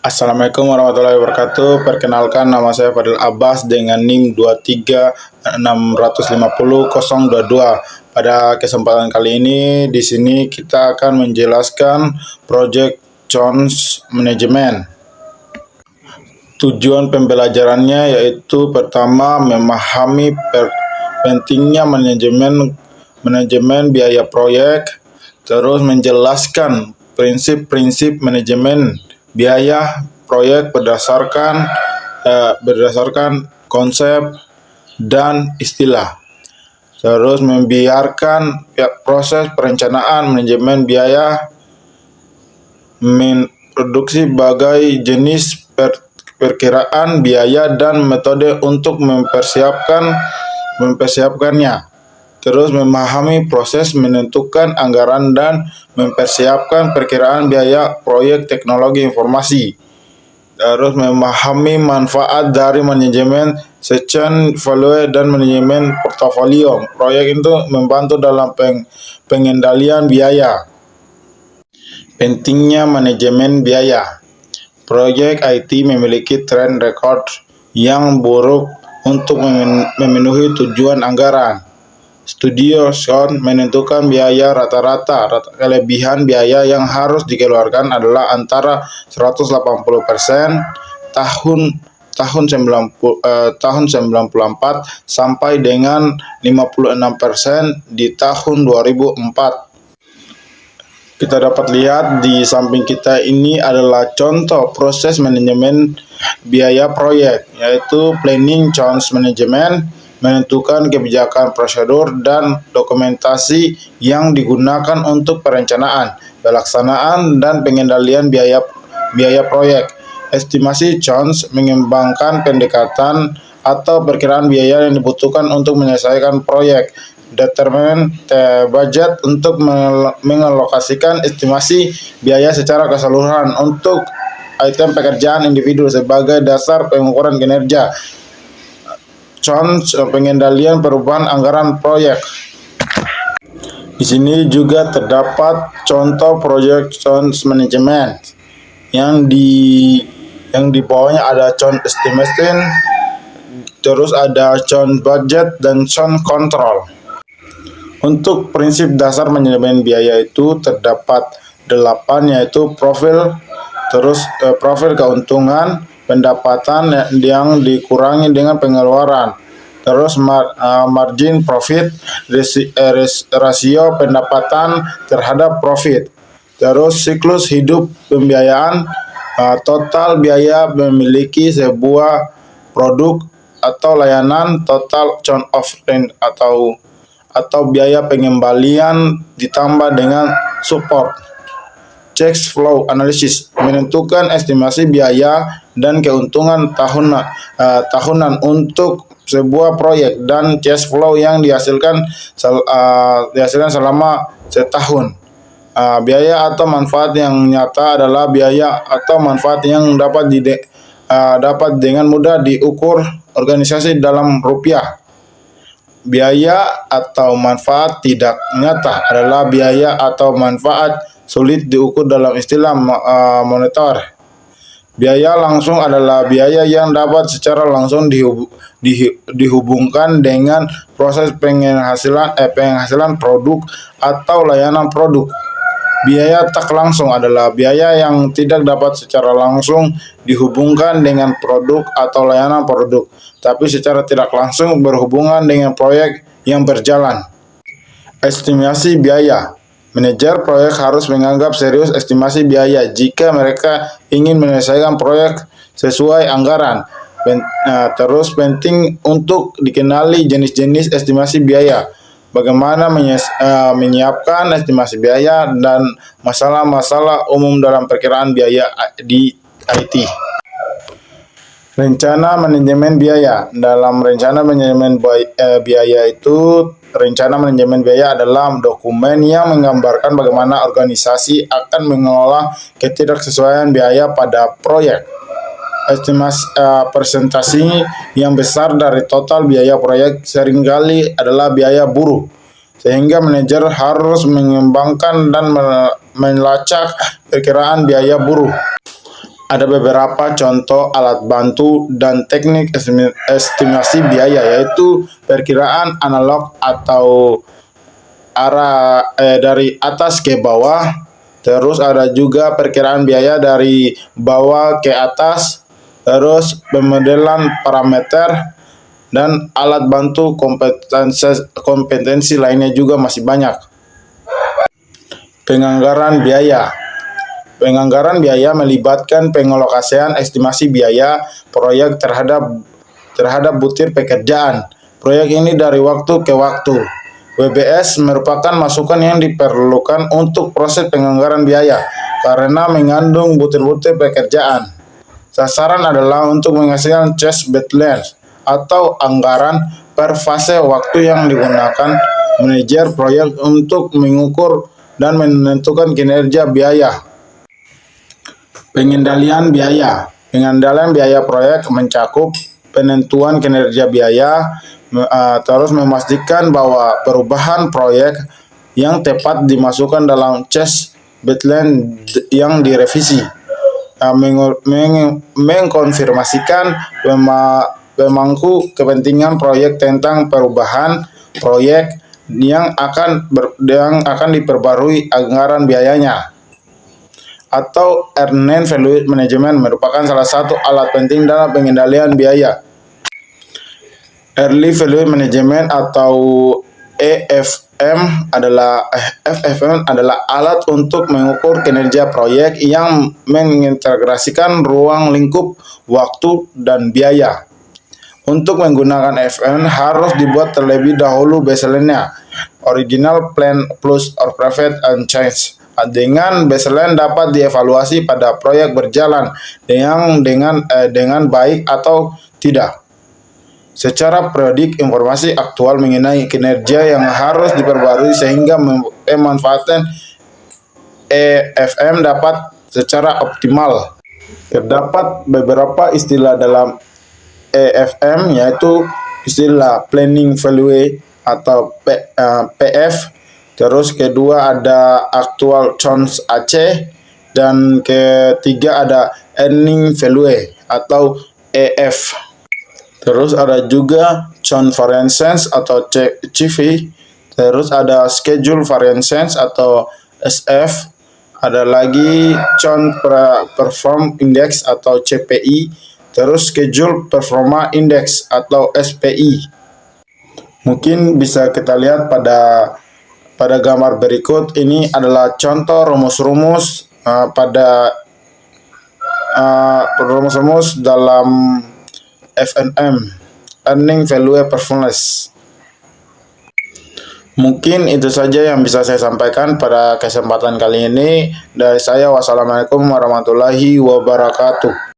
Assalamualaikum warahmatullahi wabarakatuh. Perkenalkan, nama saya Fadil Abbas dengan NIM 2350022. Pada kesempatan kali ini di sini kita akan menjelaskan proyek Jones Management. Tujuan pembelajarannya yaitu pertama memahami pentingnya manajemen biaya proyek, terus menjelaskan prinsip-prinsip manajemen biaya proyek berdasarkan konsep dan istilah. Terus membiarkan proses perencanaan manajemen biaya, produksi bagai jenis perkiraan biaya dan metode untuk mempersiapkannya. Terus memahami proses menentukan anggaran dan mempersiapkan perkiraan biaya proyek teknologi informasi. Terus memahami manfaat dari manajemen section value dan manajemen portofolio. Proyek itu membantu dalam pengendalian biaya. Pentingnya manajemen biaya. Proyek IT memiliki track record yang buruk untuk memenuhi tujuan anggaran. Studio Shot menentukan biaya rata-rata. Kelebihan biaya yang harus dikeluarkan adalah antara 180% tahun 94 sampai dengan 56% di tahun 2004. Kita dapat lihat di samping kita ini adalah contoh proses manajemen biaya proyek, yaitu planning change management, menentukan kebijakan prosedur dan dokumentasi yang digunakan untuk perencanaan, pelaksanaan, dan pengendalian biaya proyek. Estimasi change mengembangkan pendekatan atau perkiraan biaya yang dibutuhkan untuk menyelesaikan proyek. Determine budget untuk mengalokasikan estimasi biaya secara keseluruhan untuk item pekerjaan individu sebagai dasar pengukuran kinerja. Contoh pengendalian perubahan anggaran proyek. Di sini juga terdapat contoh proyek change management yang di bawahnya ada change estimation, terus ada change budget dan change control. Untuk prinsip dasar manajemen biaya itu terdapat 8, yaitu profil keuntungan, pendapatan yang dikurangi dengan pengeluaran, terus margin profit, rasio pendapatan terhadap profit, terus siklus hidup pembiayaan, total biaya memiliki sebuah produk atau layanan, total cost of rent atau biaya pengembalian ditambah dengan support. Cash flow analysis menentukan estimasi biaya dan keuntungan tahunan untuk sebuah proyek dan cash flow yang dihasilkan selama setahun. Biaya atau manfaat yang nyata adalah biaya atau manfaat yang dapat dengan mudah diukur organisasi dalam rupiah. Biaya atau manfaat tidak nyata adalah biaya atau manfaat sulit diukur dalam istilah moneter. Biaya langsung adalah biaya yang dapat secara langsung dihubungkan dengan proses penghasilan produk atau layanan produk. Biaya tak langsung adalah biaya yang tidak dapat secara langsung dihubungkan dengan produk atau layanan produk, tapi secara tidak langsung berhubungan dengan proyek yang berjalan. Estimasi biaya. Manajer proyek harus menganggap serius estimasi biaya jika mereka ingin menyelesaikan proyek sesuai anggaran. Terus penting untuk dikenali jenis-jenis estimasi biaya, bagaimana menyiapkan estimasi biaya, dan masalah-masalah umum dalam perkiraan biaya di IT. Rencana manajemen biaya. Dalam rencana manajemen biaya itu, rencana manajemen biaya adalah dokumen yang menggambarkan bagaimana organisasi akan mengelola ketidaksesuaian biaya pada proyek. Estimasi persentase yang besar dari total biaya proyek seringkali adalah biaya buruh, sehingga manajer harus mengembangkan dan melacak perkiraan biaya buruh. Ada beberapa contoh alat bantu dan teknik estimasi biaya, yaitu perkiraan analog atau dari atas ke bawah. Terus ada juga perkiraan biaya dari bawah ke atas. Terus pemodelan parameter dan alat bantu kompetensi lainnya juga masih banyak. Penganggaran biaya. Penganggaran biaya melibatkan pengalokasian estimasi biaya proyek terhadap butir pekerjaan proyek ini dari waktu ke waktu. WBS merupakan masukan yang diperlukan untuk proses penganggaran biaya karena mengandung butir-butir pekerjaan. Sasaran adalah untuk menghasilkan cash balance atau anggaran per fase waktu yang digunakan manajer proyek untuk mengukur dan menentukan kinerja biaya. Pengendalian biaya. Pengendalian biaya proyek mencakup penentuan kinerja biaya, terus memastikan bahwa perubahan proyek yang tepat dimasukkan dalam cash balance yang direvisi, mengkonfirmasikan pemangku kepentingan proyek tentang perubahan proyek yang akan diperbarui anggaran biayanya. Atau Earned Value Management merupakan salah satu alat penting dalam pengendalian biaya. Early Value Management atau FFM adalah alat untuk mengukur kinerja proyek yang mengintegrasikan ruang lingkup, waktu, dan biaya. Untuk menggunakan FFM harus dibuat terlebih dahulu baseline-nya, original plan plus or private and change. Dengan baseline dapat dievaluasi pada proyek berjalan dengan baik atau tidak. Secara periodik, informasi aktual mengenai kinerja yang harus diperbarui sehingga memanfaatkan EFM dapat secara optimal. Terdapat beberapa istilah dalam EFM, yaitu istilah Planning Value atau PF. Terus kedua ada Actual Change AC, dan ketiga ada Earning Value atau EF. Terus ada juga Change Variance atau CV. Terus ada Schedule Variance atau SF. Ada lagi Change Perform Index atau CPI. Terus Schedule Performa Index atau SPI. Mungkin bisa kita lihat pada gambar berikut. Ini adalah contoh rumus-rumus rumus-rumus dalam FNM, Earning Value Performance. Mungkin itu saja yang bisa saya sampaikan pada kesempatan kali ini. Dari saya, wassalamualaikum warahmatullahi wabarakatuh.